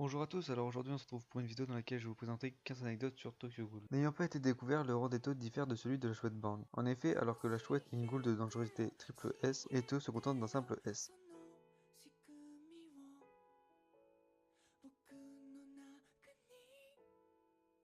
Bonjour à tous, alors aujourd'hui on se retrouve pour une vidéo dans laquelle je vais vous présenter 15 anecdotes sur Tokyo Ghoul. N'ayant pas été découvert, le Rondetto diffère de celui de la chouette Borgne. En effet, alors que la chouette est une ghoul de dangerosité triple S, Eto se contente d'un simple S.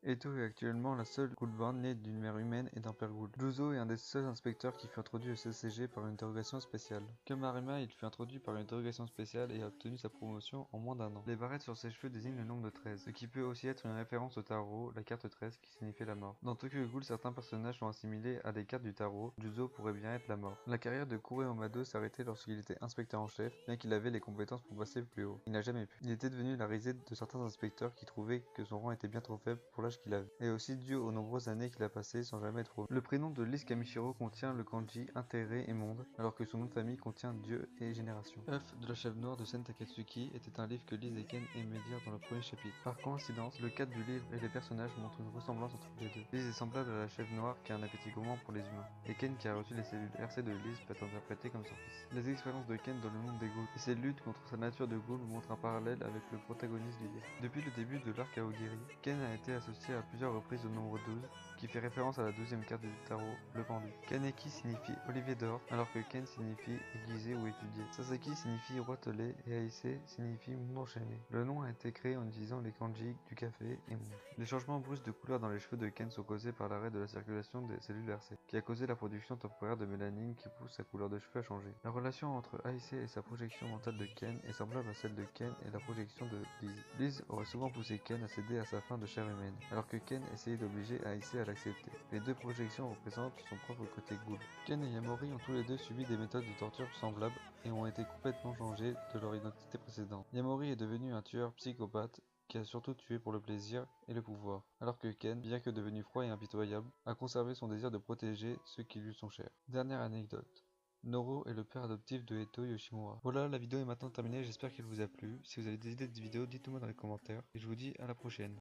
Eto est actuellement la seule ghoul-borne née d'une mère humaine et d'un père ghoul. Juzo est un des seuls inspecteurs qui fut introduit au CCG par une interrogation spéciale. Comme Arima, il fut introduit par une interrogation spéciale et a obtenu sa promotion en moins d'un an. Les barrettes sur ses cheveux désignent le nombre de 13, ce qui peut aussi être une référence au tarot, la carte 13 qui signifie la mort. Dans Tokyo Ghoul, certains personnages sont assimilés à des cartes du tarot. Juzo pourrait bien être la mort. La carrière de Kure Omado s'arrêtait lorsqu'il était inspecteur en chef, bien qu'il avait les compétences pour passer plus haut. Il n'a jamais pu. Il était devenu la risée de certains inspecteurs qui trouvaient que son rang était bien trop faible pour l'âge qu'il avait, et aussi dû aux nombreuses années qu'il a passées sans jamais être promu. Le prénom de Lise Kamishiro contient le kanji intérêt et monde, alors que son nom de famille contient Dieu et génération. Œuf de la chèvre noire de Sen Takatsuki était un livre que Lise et Ken aimaient lire dans le premier chapitre. Par coïncidence, le cadre du livre et les personnages montrent une ressemblance entre les deux. Lise est semblable à la chèvre noire qui a un appétit gourmand pour les humains, et Ken qui a reçu les cellules RC de Lise peut être interprété comme son fils. Les expériences de Ken dans le monde des ghouls et ses luttes contre sa nature de ghoul montrent un parallèle avec le protagoniste du livre. Depuis le début de l'arc Aogiri, Ken a été associé à plusieurs reprises au nombre 12, qui fait référence à la 12e carte du tarot, le pendu. Kaneki signifie Olivier d'or, alors que Ken signifie aiguisé ou étudié. Sasaki signifie roitelet et Aise signifie monde enchaîné. Le nom a été créé en utilisant les kanji du café et monde. Les changements brusques de couleur dans les cheveux de Ken sont causés par l'arrêt de la circulation des cellules RC, qui a causé la production temporaire de mélanine qui pousse sa couleur de cheveux à changer. La relation entre Aise et sa projection mentale de Ken est semblable à celle de Ken et la projection de Liz. Liz aurait souvent poussé Ken à céder à sa faim de chair humaine, alors que Ken essayait d'obliger Aise à l'accepter. Les deux projections représentent son propre côté ghoul. Ken et Yamori ont tous les deux subi des méthodes de torture semblables et ont été complètement changés de leur identité précédente. Yamori est devenu un tueur psychopathe qui a surtout tué pour le plaisir et le pouvoir, alors que Ken, bien que devenu froid et impitoyable, a conservé son désir de protéger ceux qui lui sont chers. Dernière anecdote. Noro est le père adoptif de Eto Yoshimura. Voilà, la vidéo est maintenant terminée, j'espère qu'elle vous a plu. Si vous avez des idées de vidéos, dites-moi dans les commentaires, et je vous dis à la prochaine.